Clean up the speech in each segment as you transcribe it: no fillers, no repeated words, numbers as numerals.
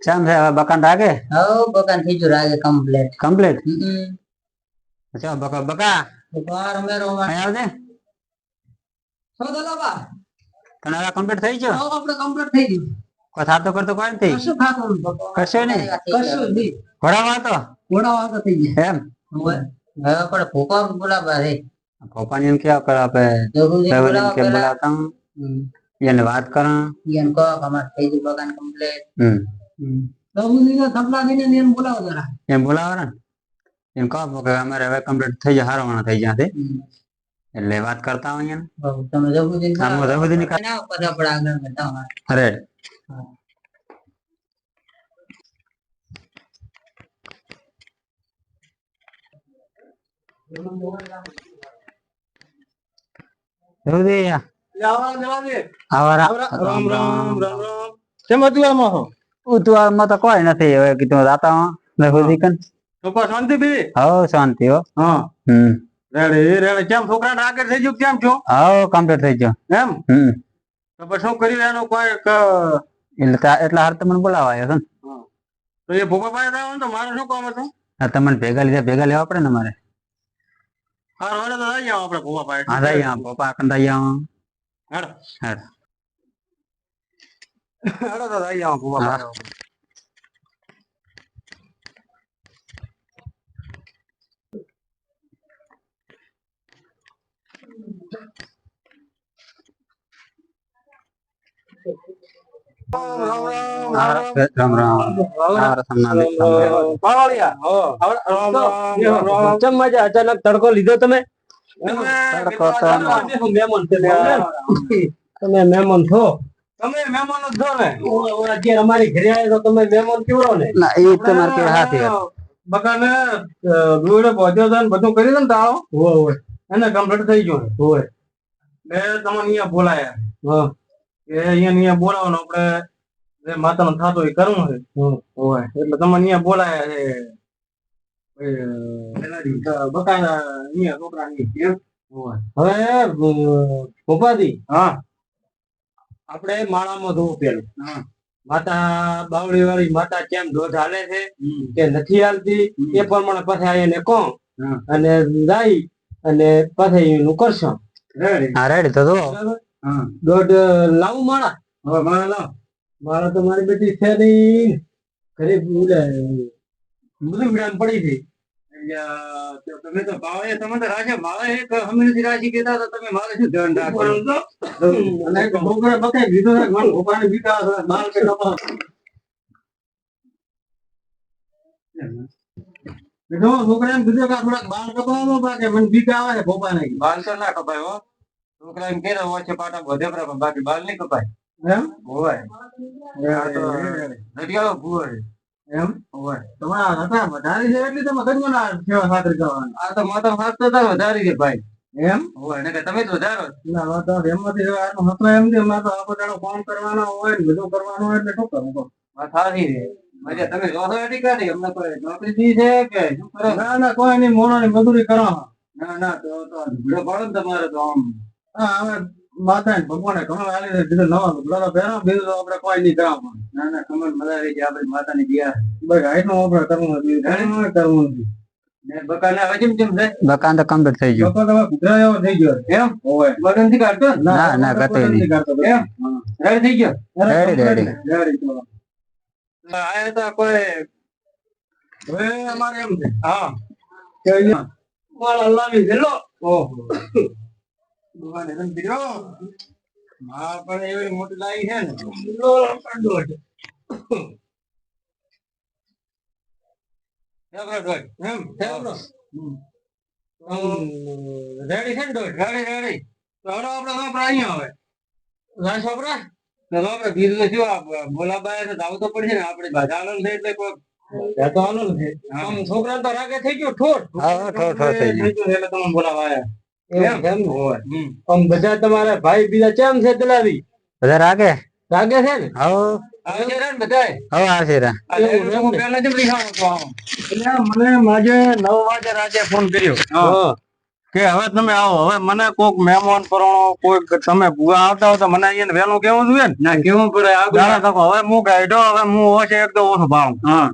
ચમ છે હવે બકાન રાગે બકાન થઈ ગયું રાગે કમ્પ્લીટ કમ્પ્લીટ અચ્છા બકા બકા બાર મેરો અહીં આવજે સો દલાબા તને હવે કમ્પ્લીટ થઈ ગયો આપણે કમ્પ્લીટ થઈ ગયું કોઈ થાતો કરતો કોઈ નથી કશું ખાતું કશું નહીં કશું નહીં ઘોડાવા તો થઈ ગયા એમ હવે આપણે ભોપા બોલાવા રે પપ્પાને એમ કેવા કરે આપણે બોલાવા કે બોલાવતા એને વાત કરા ઈયન કો અમાર થઈ ગયું બકાન કમ્પ્લીટ ને સપના દીને એમ બોલાવો જરા એમ બોલાવો ને એમ કહો કે અમારે હવે કમ્પ્લીટ થઈ જાય હારવાના થઈ ગયા છે એટલે વાત કરતા હોય ને તમે જબુદીન આમ જબુદીન ના પધા પડા આગળ બતાવો અરે જબુદી રામ રામ કેમ હતું ઉતવાળમાં તો કોઈ નથી હવે કીધું જાતા જબુદી કન શાંતિ બી હો શાંતિ હો હા હમ રેડી રેડી કેમ છોકરા રાગર થઈ ગયું કેમ છો હો કમ્પ્લીટ થઈ ગયો એમ તો પછી શું કરી એનો કોઈ એટલા હાર તમને બોલાવાયો છે તો એ ભોપા પાસે આવો ને તો મારે શું કામ હતું તમને ભેગા લેવા પડે ને મારે હા હવે તો આવી જાવ આપણે ભોપા પાસે હા દઈ પપ્પા કંદાઈ આવો હેડો હેડ હેડો તો આવી જાવ ભોપા પાસે રામ રામ મજા અચાનક તડકો લીધો તમે તમે મહેમાન છો તમે મહેમાન જ છો ને અત્યારે અમારી ઘરે આવ્યા તો તમે મહેમાન કેવડો ને ના એ તમારે કે હાથી બકાને દોડે પહોંચ્યો છે ને બધું કરી દે ને તાળો હોય એને કમ્પ્લીટ થઈ ગયો હોય ને તમને અહીંયા બોલાયા હા કે અહીંયા બોલાવવાનો આપણે જે માતાનો થાતો એ કરવું છે હોય એટલે તમને અહીંયા બોલાયા છે બકાના અહીંયા છોકરા હવે ભોપાજી હા આપણે માળામાં જોવું પેલું માતા બાવળી વાળી માતા કેમ દોધ હાલે છે કે નથી હાલતી એ પ્રમાણે પછી એને કહો અને જાય અને પછી એનું કરશો રેડી તો દોઢ લાવું માળા હવે માળા લાવ માળા તો મારી બેટી છે નહીં ઘરે બધું પડી છે તમે તો ભાવે તમે તો રાજા માળા એક હમીરથી રાજી કહેતા તો તમે મારે શું ધ્યાન રાખવાનું અને છોકરા બકાઈ દીધો છે મને ભોપાને બીકા માલ કે નપા બેઠો છોકરા એમ કીધું કે થોડાક બાલ કપાવો બાકી મને બીકા આવે છે ભોપા નહીં બાલ તો ના કપાય હો છોકરા એમ કે ઓછે પાટા બધે બાકી બાલ નહીં કપાય એમ હોય નડિયાળો ભૂવો એમ હોય તમારા હતા વધારી છે એટલે તમે કદમાં સેવા ખાતર કરવાની આ તો માતા ખાતર વધારી છે ભાઈ એમ હોય ને કે તમે જ વધારો ના વાતો એમમાંથી આનો હતો એમ કે મારે તો આખો દાડો કામ કરવાનો હોય ને બધું કરવાનું હોય એટલે શું કરું તો વાત સારી છે મજા તમે જોશો એટી કાઢી અમને કોઈ નોકરી દી છે કે શું કરો ના ના કોઈ નહીં મોણાની મજૂરી કરો ના ના તો ભીડો પડે ને તમારે તો આમ હા હવે માતા ને ભગવાને ઘણો આલી દીધો નવા ભીડો પહેરો બીજું તો આપણે કોઈ નહીં કરાવવાનું ના ના કમર મજા આવી છે આપણી માતાની દિયા બસ આટલું આપણે કરવું નથી કરવું નથી બકાન તો કમ્પ્લીટ થઈ ગયું થઈ ગયો એમ બટન થી કાઢતો ના ના કતો નહીં એમ રેડી થઈ ગયો રેડી આયા તો કોઈ હવે અમારે એમ છે હા મારા લાવી ગેલો ઓહો દુકાને રન દીધો માં પણ એવી મોટી લાવી છે ને રેડી છે ને રેડી તો આપણે અહીંયા આવે રાજ છોકરા આપડે બીજું શું બોલાબાય તો દાવ તો પડશે ને આપડે બધા આનંદ છે એટલે કોઈ તો આનંદ છે આમ છોકરા તો રાગે થઈ ગયો ઠોઠ થઈ ગયો એટલે તમે બોલાવાયા એમ હોય આમ બધા તમારા ભાઈ બીજા કેમ છે દલાવી બધા રાગે છે ને આવે છે ને બધાય આવશે રા પહેલા જ લીધા હતો એટલે મને માજે 9 વાગે રાતે ફોન કર્યો કે હવે તમે આવો, હવે મને કોઈક મહેમાન પરોણો કોઈક તમે ભૂવા આવતા હો તો મને અહીંયા વહેલું કેવું જોઈએ ને. ના કેવું પડે આગળ તકો હવે હું ગાઈડો હવે હું ઓછે એક તો ઓછો ભાવ. હા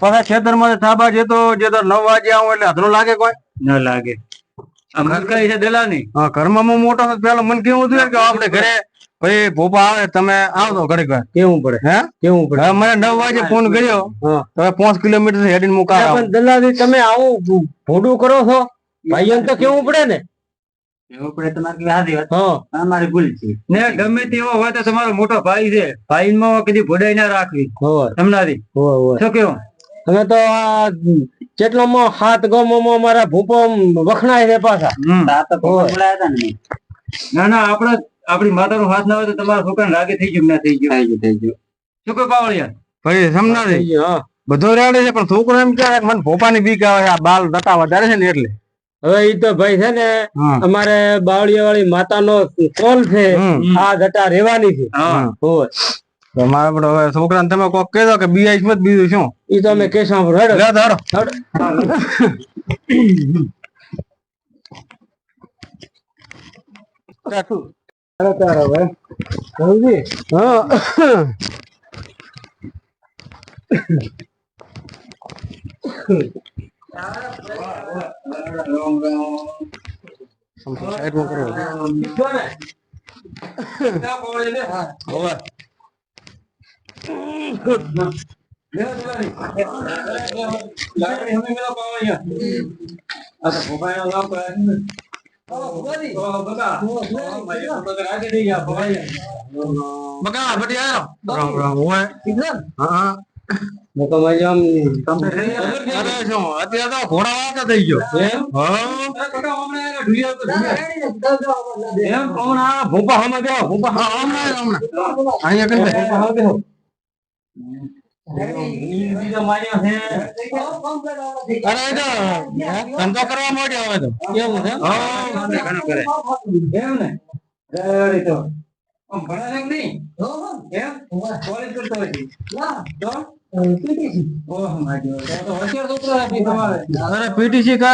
પછી ખેતર માં થાબા જે તો 9 વાગે આવું એટલે અધરો લાગે કોઈ ના લાગે. કઈ છે દલાની હા ઘરમાં હું મોટો પેલો મને કેવું જોઈએ કે આપણે ઘરે ભાઈ ભોપા આવે તમે આવતો ઘડીક વાર કેવું પડે. હે કેવું પડે મને 9 વાગે ફોન કર્યો તમે 5 કિલોમીટર હેડીને મુકા પણ દલાલી તમે આવું ભોડું કરો છો ભાઈઓ તો કેવું પડે ને. એવું પડે તમારે કેવી હાથી વાત અમારી ભૂલ છે ને ગમે તેવો હોય તો તમારો મોટો ભાઈ છે ભાઈ માં કદી ભોડાઈ ના રાખવી સમનાથી શું કેવું તમે તો કેટલો માં 7 ગામો માં મારા ભૂપો વખણાય છે પાછા. ના ના આપડી માતા નો હાથ ના હોય તો તમારા છોકરા લાગે થઈ ગયું ના થઈ ગયું શું કે પાવળિયા ભાઈ સમનાથી બધો રેડે છે પણ છોકરો એમ કહે મને ભોપાની બીક આવે છે આ બાલ દતા વધારે છે ને એટલે. હવે ઈ તો ભાઈ છે ને અમારે બાવળિયા વાળી માતા નો કોલ છે આ જટા રેવાની છે. તમારે પણ હવે છોકરાને તમે કોક કહેજો કે બીઆઈ મત બીજું શું ઈ તો અમે કેશો હેડો ધંધો કરવા માંડ્યો હવે તો કેવું છે એમ ને પીટીસી 100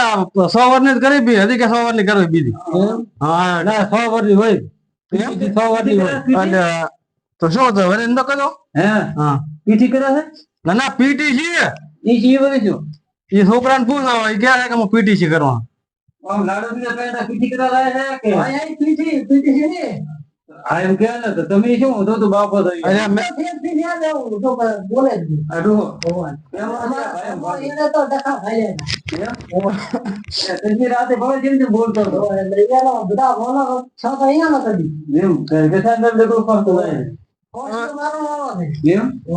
વર્ષની જ કરી બી હજી કે 100 વર્ષની કરવી બીજી હા ના 100 વર્ષની હોય 100 વર્ષની હોય તો શું તો હવે એમ કરો હે હા પીટી કરે છે ના ના પીટીસી ઈ જી બધું શું ઈ છોકરાને પૂછાવો ઈ કહે કે હું પીટીસી કરવા આમ લાડો બીજા પહેલા પીટી કરવા લાયા છે કે હા ઈ પીટીસી ને આ એમ કહે ને તો તમે શું તો બાપો થઈ અરે મે પીટી આ દેવું તો બોલે જ આડો ભગવાન એને તો ડખા ખાઈ જાય તેની રાતે ભલે જેમ બોલતો હતો એટલે યાર બધા બોલો છ તો અહીંયા ન કદી એમ કે સાંદર દેખો ફરતો જાય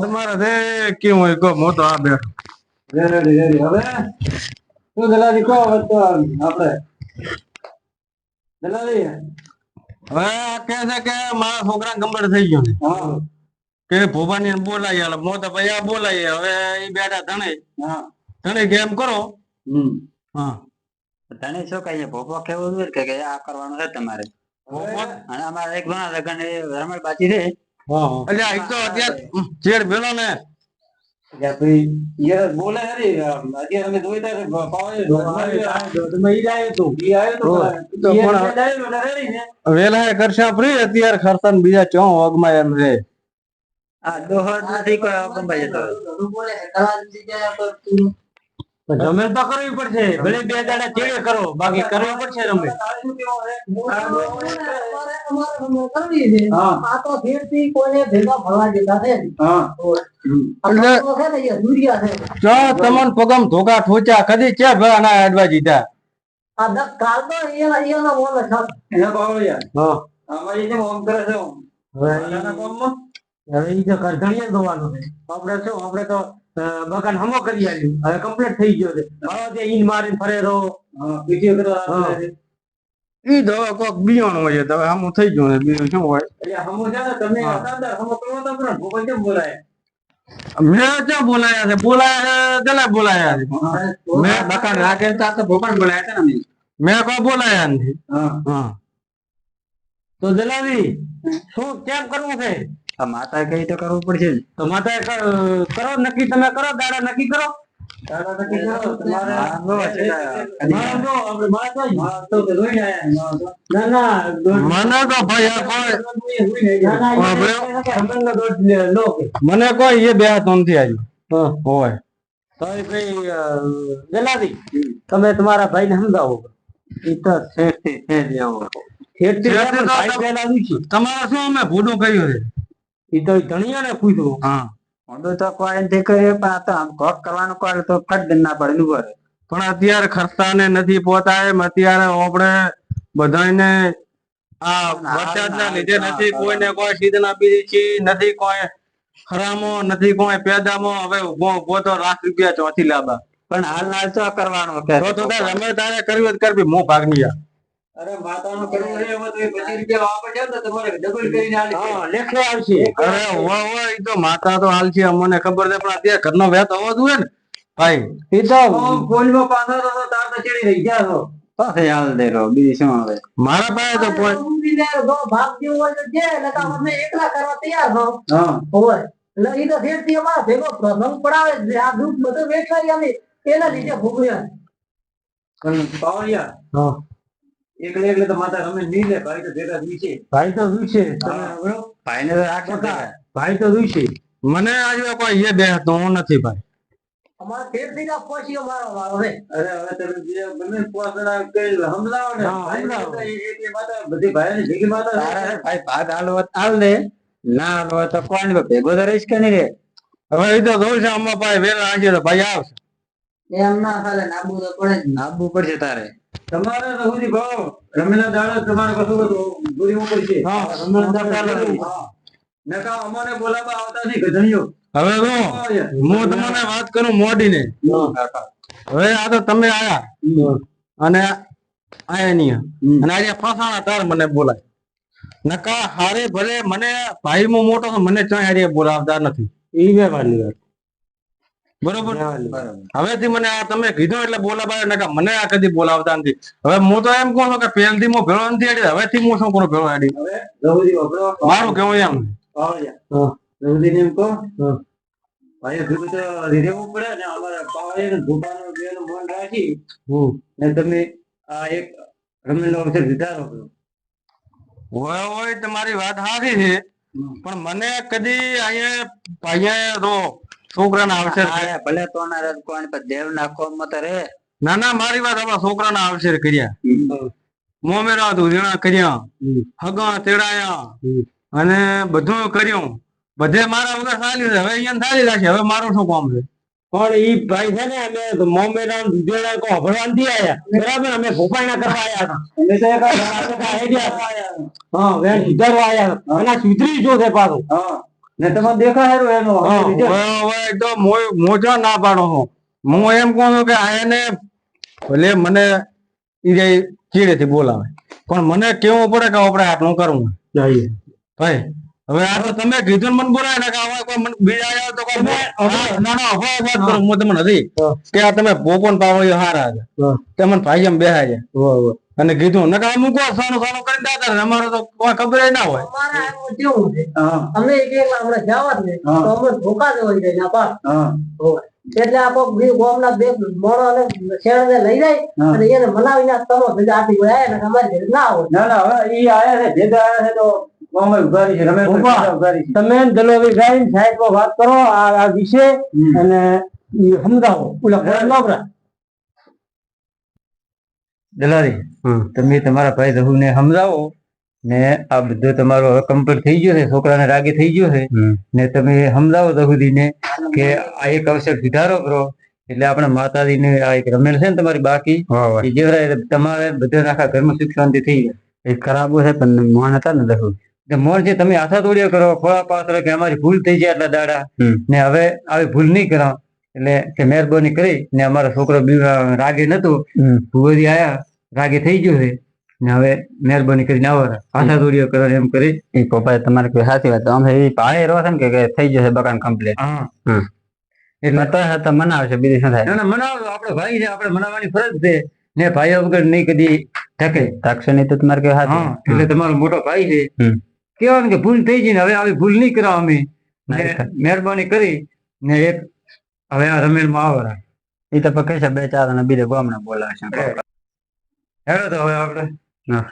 તમારા રે કેવું હોય કો મોટો આ બેઠો રેડી હવે શું દલાલી કહો તો આપણે દલાલી હવે કે છે કે મારા છોકરા કમ્પ્લીટ થઈ ગયો કે ભોપાની બોલાય મો તો ભાઈ આ બોલાય હવે એ બેઠા ધણે ગેમ કરો હા તને શું કહીએ ભોપો કેવું કે આ કરવાનું છે તમારે અને અમારે એક ઘણા લગન રમણ બાજી છે એટલે એક તો અત્યારે ચેડ ભેલો ને બોલે હરી અત્યારે અમે જોઈ વેલા કરશા ફ્રી અત્યારે ખર્ચા બીજા ચો વગમાં એમ રે આ દોહર નથી કોઈ કંબાઈ જતો રમે તો કરવી પડશે ભલે 2 દાડા ચેડે કરો બાકી કરવી પડશે રમે તમને પગમ ધોકા ઠોચા કદી ચા ભેળા ના અડવા દીધા આપડે તો બગાન હમો કરી આવ્યું હવે કમ્પ્લીટ થઈ ગયો છે ઈન મારીને ફરે રહો ઈ દવા કોક બિયાણ હોય તો હમું થઈ ગયું ને બીજું શું હોય એટલે હમું છે ને તમે હમો કરો તો પણ ભોપાઈ કેમ બોલાય મેં ક્યાં બોલાયા છે ગલા બોલાયા છે મેં બકાન રાખે તો ભોપાઈ બોલાયા હતા ને મેં કોઈ બોલાયા નથી હા તો જલાવી શું કેમ કરવું છે માતા કઈ તો કરવું પડશે તો માતા કરો નક્કી તમે કરો દાડા નક્કી કરો તારા તો કીધું, તમારે હા, નો છે. મારા નો, આપણે મારા તો જ. તો કે જોઈને આયા. ના, ના, મને તો ભાઈ આ કોઈ મને કોઈ એ બે હાથ નથી આવ્યું હોય તો એ ભાઈ વેલાથી તમે તમારા ભાઈને સમજાવો. ઈ તો શેઠથી શેઠ જેવો. શેઠથી શેઠથી તો ભાઈ વેલાથી છે. તમારે શું અમે ભૂડું કર્યું છે ઈ તો ધણિયાને પૂછ્યું. હા મોઢું તો કોઈ નથી કર્યું પણ આ તો આમ કોક કરવાનું કરે તો ફટ દઈને ના પડે ઉભો રહે. પણ અત્યારે ખર્ચાને નથી પોતા એમ અત્યારે આપણે બધાને આ વરસાદના લીધે નથી કોઈને કોઈ સીઝન આપી દીધી છે નથી કોઈ ખરામો નથી કોઈ પેદામો હવે ઉભો તો ₹1,00,000 ચોથી લાંબા પણ હાલ ના શું કરવાનું કે તો તમે તારે કર્યું જ કરવી મો ભાગ નહીં અરે માતાનું કરવું છે હવે તો એ 25 રૂપિયા વાપર જાવ તો તમારે ડબલ કરીને આલી. હા લેખે આવશે. અરે વાહ એ તો માતા તો હાલ છે અમને ખબર છે પણ અત્યારે ઘરનો વેત હોવો જોઈએ ને ભાઈ ઈ તો પોલીમાં પાછા તો તાર તો ચડી રહી ગયા છો. તો થઈ હાલ દે રહો બીજું શું હવે. મારા પાસે તો કોઈ ઊંઘી જાય તો ભાગ જેવું હોય તો જે એટલે તો અમે એકલા કરવા તૈયાર છો. હા હોય એટલે ઈ તો શેઠથી અમારા ભેગો પ્રસંગ પડાવે જ છે. આ દુઃખ બધું વેચાઈ અમે એના લીધે ભોગવ્યા. પણ પાવડિયા હા એકલે એકલે તો માતા રમે નહીં લે ભાઈ તો ભેગા નીચે. ભાઈ તો રૂશે તમે હવે ભાઈને તો રાખો ભાઈ તો રૂશે. મને આજે કોઈ એ બે હાથ તો હું નથી ભાઈ અમારા શેઠથી જ પછી અમારો વારો છે. અરે હવે તમે જે બને પોસડા કઈ સમજાવો ને. હા, ભાઈ સમજાવો. તો એક માતા બધી ભાઈની ભેગી માતા તારે ભાઈ ભાગ હાલ હોત હાલ દે ના હાલ હોય તો કોઈ નહીં ભેગો તો રહીશ કે નહીં રે. હવે એ તો જોઉં છે અમારા પાસે વેલા આજે તો ભાઈ આવશે એમ ના ચાલે નાબુ તો પડે જ. આવવું પડશે તારે. તમારે તો સુધી ભાવ રમેલા દાડો તમારે કશું બધું પૂરી ઉપર છે. હા, રમેલા દાડો હા. નકા અમને બોલાવા આવતા નહીં ગધણીઓ. હવે જો હું તમને વાત કરું મોડીને હવે આ તો તમે આયા અને આયા નહીં અને આજે ફસાણા તાર મને બોલાય નકા હારે ભલે મને ભાઈ માં મોટો તો મને ક્યાંય હારે બોલાવતા નથી ઈ વ્યવહારની વાત. બરોબર હવેથી મને આ તમે કીધું એટલે બોલાવાય નકા મને આ કદી બોલાવતા નથી હવે હું તો એમ કહું છું કે પહેલથી હું ભેળો નથી આડી હવેથી હું શું કરું ભેળો આડી હવે રઘુજી વપરો મારું કેવું એમ પાવડિયા રઘુજીને એમ કહો ભાઈ ભેગું તો રહેવું પડે ને અમારા પાવડિયાને ભૂટાનો બેનું મન રાખી ને તમે આ એક રમેલો અવસર વિચારો કરો. હોય તમારી વાત સારી છે પણ મને કદી અહીંયા તો છોકરાના અવસર હા, ભલે તો ના રે કોઈ પણ દેવ નાખો મત રે. ના ના મારી વાત આપણા છોકરાના અવસર કર્યા મોમેરા ધૂજણા કર્યા હગા તેડાયા અને બધું કર્યું બધે મારા વગર ચાલ્યું છે હવે અહીંયા ચાલી રાખે હવે મારું શું કામ છે પણ ઈ ભાઈ છે ને અમે મોમેરા દુધેડા કો ભરવા નથી આયા બરાબર અમે ભોપાઈના કરવા આયા હતા. અમે તો એક આઈડિયા હા વેણ સુધારવા આયા અને સુધરી જો છે પાછું. હા ને તમને દેખાય રહ્યો એનો હા, હવે તો મોજા ના પાડો હું એમ કહું છું કે આને ભલે મને ઈ ચીડેથી બોલાવે પણ મને કેવું પડે કે આપણે આટલું કરવું જઈએ ભાઈ હવે આ તો તમે કીધું ને મને બોલાય ને કે આવા કોઈ મને બીજા આવ્યો તો કોઈ ના ના હવે વાત કરું હું તમને નથી કે આ તમે પોપન પાવળીઓ હારા છે તમને ભાઈ એમ બેહાય છે અને કીધું ને કે અમુક સાનું સાનું કરી દાતા અમારે તો કોઈ ખબર ના હોય અમારા આનું કેવું છે હા અમે એક હમણાં જવા જ ને તો અમે ધોકા દેવા જાય ના પાસ હા એટલે આ કોક ગોમના બે મોણો અને શેરને લઈ જાય અને એને મનાવીને તમો ભેગા આથી ગયા ને અમારી ઘરે ના હોય. ના ના હવે ઈ આયા છે ભેગા આયા છે તો ગામમાં ઉભારી છે રમેશ ઉભારી છે. તમે દલોવી ગાઈને સાહેબ વાત કરો આ વિશે અને ઈ સમજાવો ઓલા નોબરા દલારી તમે તમારા ભાઈ રઘુને સમજાવો ને આ બધું તમારો હવે કમ્પ્લીટ થઈ ગયો છે છોકરાને રાગે થઈ ગયો છે ને તમે સમજાવો રઘુજીને કે આ એક અવસર સુધારો કરો એટલે આપણે માતાજીને આ એક રમેલ છે ને તમારી બાકી એ જેવરાય તમારે બધા આખા ઘરમાં સુખ શાંતિ થઈ જાય. એ ખરાબ છે પણ મોન હતા ને દખું મોણ છે તમે આથા તોડ્યો કરો ખોળા પાત્ર કે અમારી ભૂલ થઈ જાય આટલા દાડા ને હવે આવી ભૂલ નહીં કરો એટલે કે મહેરબાની કરી ને અમારો છોકરો રાગે નતો ભુવરી આયા રાગે થઈ ગયો છે ને હવે મહેરબાની કરીને આવો આથા તોડ્યો કરો એમ કરી એ પપ્પા તમારે કોઈ સાચી વાત આમ એ ભાઈ રહો છે ને કે થઈ જશે બગાન કમ્પ્લીટ હા એટલે મનાવશે બીજું શું થાય. ના ના મનાવો આપણે ભાઈ છે આપણે મનાવવાની ફરજ છે ને ભાઈઓ વગર નહીં કદી ટકે તાકશે નહીં તો તમારે કોઈ હા સાચી એટલે તમારો મોટો ભાઈ છે કેવાનું કે ભૂલ થઈ ગઈ ને હવે આવી ભૂલ નહીં કરાવ અમે મહેરબાની કરી ને એક હવે આ રમેલમાં આવરા એ તો પછી કહેશે 2-4 અને બીજે ગામને બોલાવશે હેડો તો હવે આપણે હા.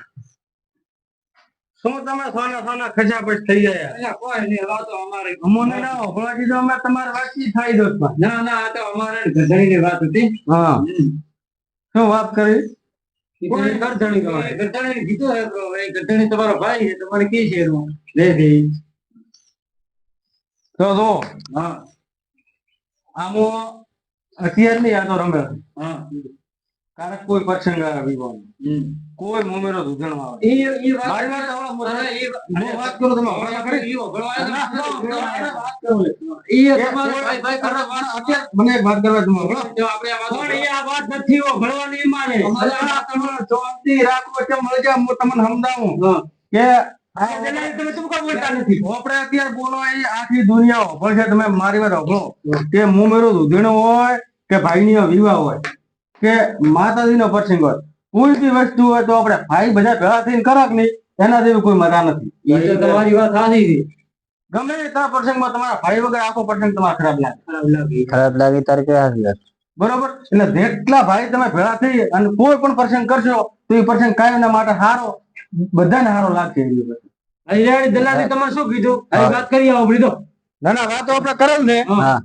શું તમે સોના ખજાપટ થઈ ગયા અલ્યા કોઈ નહીં હવે તો અમારે અમોને ના હોભળવા દીધો અમે તમારી વાતચીત થાય દોસ્ત ના ના આ તો અમારે ગધડીની વાત હતી હા શું વાત કરી કોઈ ગધડી કહેવાય. ગધડીને કીધું હે તો હવે ગધડી તમારો ભાઈ છે તમારે કી છે એનું લે દે. તો જો હા આમો અત્યાર ની યાદો રમે હા કારણ કોઈ પ્રસંગ આવે વિવાહ હમ. કોઈ મોમેરો દૂધણમાં આવે ઈ વાત મારી વાત સાંભળો, અરે હું વાત કરું તમે હમણાં કરી. ઈ ભણવા ના, ના, આવ્યો. વાત કરું લે. ઈ એ તમારો કોઈ- ભાઈ ભાઈ કરવા વાત અત્યારે મને એક વાત કરવા દો હમણાં. જો આપણે આ વાત પણ એ આ વાત નથી હો, ભણવા નહીં માને. અમારે અરે આ તમે શાંતિ રાખો કે મળી જાય, હું તમને સમજાવું કે તમે શું કામ બોલતા નથી? આપણે અત્યારે બોલો એ આખી દુનિયા હોભળ છે. તમે મારી વાત હોભળો કે મોમેરો દૂધીણો હોય કે ભાઈની વિવાહ હોય કે માતાજીનો પ્રસંગ હોય, કોઈ બી વસ્તુ હોય તો આપણે ભાઈ બધા ભેગા થઈને કરો કે નહીં, એના જેવી કોઈ મજા નથી. ઈ તો તમારી વાત સાચી છે. ગમે એટલા પ્રસંગમાં તમારા ભાઈ વગર આખો પ્રસંગ તમારે ખરાબ લાગે. ખરાબ લાગી તારે કે હાથ લાગે. બરોબર? એટલે જેટલા ભાઈ તમે ભેગા થઈ અને કોઈ પણ પ્રસંગ કરશો તો એ પ્રસંગ કાયમના માટે સારો, બધાને સારો લાગશે. અહીંયા દલાલી તમારે શું કીધું આ વાત કરી આવો બીજો. ના ના વાતો આપણે કરેલ ને હા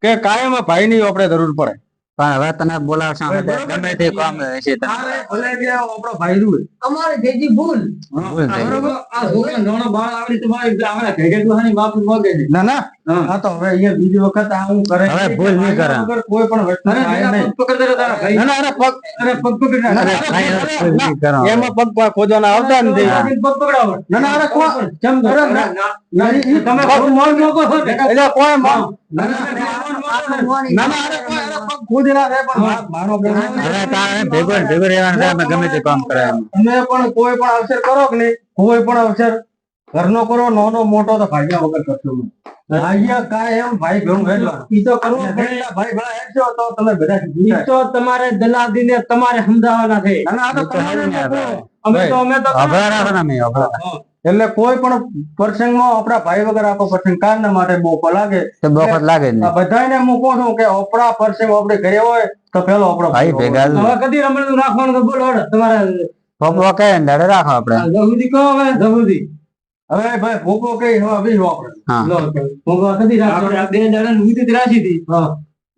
કે કાયમ ભાઈની આપણે જરૂર પડે. પણ હવે તને બોલાવશો ને બરોબર. ગમે તે કામ હશે તને. તારે ભલે કે આપણો ભાઈ રૂ અમારી ભેજી ભૂલ ભૂલ થઈ ગઈ. બરોબર આ છોકરા નાનો બાળ આવડી તમારી આપણા ઘેડે દુહાની બાપ મોગે છે. ના ના હા. આ તો હવે અહીંયા બીજી વખત આ હું કરે હવે ભૂલ નહીં કરે. વગર કોઈ પણ વસ્તુ અરે થાય મેરા નહીં. પગ પકડ દે તારા ભાઈ. ના ના અરે પગ પકડી ના, ના, અરે અરે ભાઈ, અરે, ભૂલ ના, નહીં કરો. એમાં પગ ખોદવાના આવતા નથી. પગ પકડાવો. ના ના અરે કોઈ ચમ દો. અરે, ના, ના, તમે પગ ખોટું મોન મોકો છો ને. એટલે કોઈ માં- ના ના, મોની ના ના અરે કોઈ અરે પગ ખોદી ના થાય પણ મારો હવે તારે ભેગો ને ભેગો રહેવાનું છે, અમે ગમે તે કામ કરાય એમ. તમે પણ કોઈ પણ અવસર કરો કે નહીં, કોઈ પણ અવસર ઘરનો કરો, નાનો મોટો તો ભાગ્યા વગર કરશો નહીં. ભાગ્યા કાંઈ એમ ભાઈ ભેગું હેડવાનું. ઈ તો કરવું અને પડે. જેટલા ભાઈ ભેગા હેડશો તો તમે બધા ઈ જીતાય. તો તમારે દલાદીને તમારે સમજાવવાના છે. ના ના, આ તો એ તો તમારે હેડે ને લોકો. યાર. અમે તો અભરા રાખો ને અમે અભરા. એટલે કોઈ પણ પ્રસંગમાં આપણા ભાઈ વગર આખો પ્રસંગ કારના માટે બહુ લાગે. તો બખત લાગે જ આ નહીં. બધાને હું કહું છું કે આપણા પ્રસંગ આપણે ઘરે હોય તો પેલો આપણો ભાઈ ભેગા જ. હવે કદી રમણનું રાખવાનું તો બોલો હેડો. તમારે પપ્પા કહે ને દાડે રાખો આપણે. જહુદી કહો હવે જહુદી. હવે ભાઈ ભૂકો કઈ હવે બીજું આપણે હા લો હું કહું કદી રાખો. આપણે આ 2 દાડાની ઉધી જ રાખી હતી. હા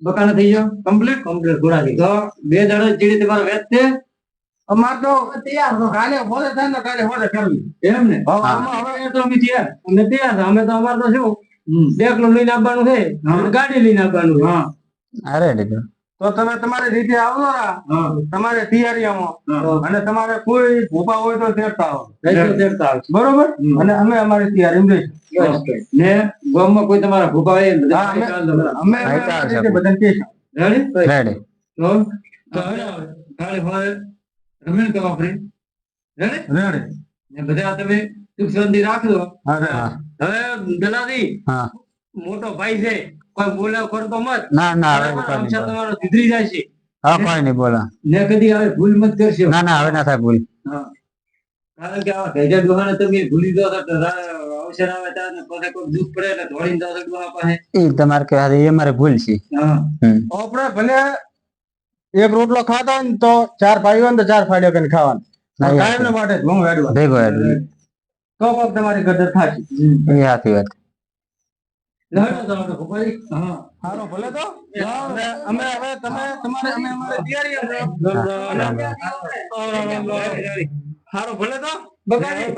બકાના થઈ ગયો કમ્પ્લીટ ઘોડાકી તો 2 દાડા ચીડી તમારે વેચ છે અમાર તો તૈયાર રહો. કાલે હોદે થાય ને કાલે હોદે કરવી. એમ ને હવે હા. આમાં હવે હવે તો અમે તૈયાર અમે તૈયાર છે. અમે તો અમારે તો શું બેકલું લઈને આવવાનું છે અને ગાડી લઈને આવવાનું છે. અરે દીકરો. તો તમે તમારી રીતે આવજો ને, હા તમારે તૈયારીઓમાં અને તમારે કોઈ ભૂપા હોય તો તેડતા આવો. દેડતા આવશે. બરોબર? અને અમે અમારી તૈયારી રહીશું. ને ગામમાં કોઈ તમારા ભૂપા હોય એ હા, બધા અમે હા, અમારી ચાલશે. રીતે બધાને કહીશું. Ready ready. તો ગાડી હોય રમીને તો આપણે રેડી રેડી. ને બધા તમે સુખ શાંતિ રાખજો. હા, રેડી. હા હવે દલાલી હા. મોટો ભાઈ છે કોઈ બોલાવ કરતો મત. ના ના હવે બરાબર? કોઈ નહીં અવસર બોલે. તમારો સુધરી જાય છે હા કોઈ નહીં બોલે. ને કદી હવે ભૂલ મત કરશો. ના ના હવે ના થાય ભૂલ. હા. કારણ કે આ ભેજા ડોહાને તમે ભૂલી દો તો અવસર આવે ત્યારે પછી કોઈ દુઃખ પડે એટલે દોડીને જાઓ છો ડોહા પાસે. એ તમારે કહેવાય એ મારે ભૂલ છે. હા હમ. આપણે ભલે એક રોટલો ખાતા હોય ને તો 4 ભાઈઓ હોય ને તો 4 ફાડ્યો કરીને ખાવાનું. ના, એ કાયમને માટે જ હું હેડવા. ભેગો એટલે. તો કોક તમારી કદર થાશે. એ સાચી વાત. લડો તો આપણે ભૂપાઈ. હા હારો ભલે તો અમે હવે તમે તમારે અમે અમારે તૈયારી હારો ભલે તો બગાડી.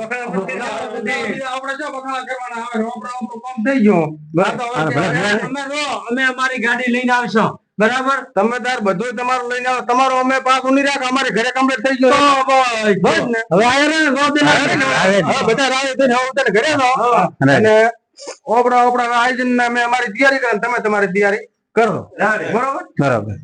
આપણે જો બખાડા કરવાના આવે આપણું કામ થઈ ગયું. હારો ભલે. અમે રો અમે અમારી ગાડી લઈને આવશો બરાબર. તમે તાર બધું તમારું લઈને આવો. તમારું અમે પાછું નહીં રાખ. અમારે ઘરે કમ્પ્લીટ થઈ ગયું. બસ ને. હવે આયા ને રો આવે જ. હવે બધા રાહ જોઈને હવે તને ઘરે આવો. રેડી. અને આપણા આયોજન અમે અમારી તૈયારી કરે ને તમે તમારી તૈયારી કરો. રાડે. બરોબર? બરોબર.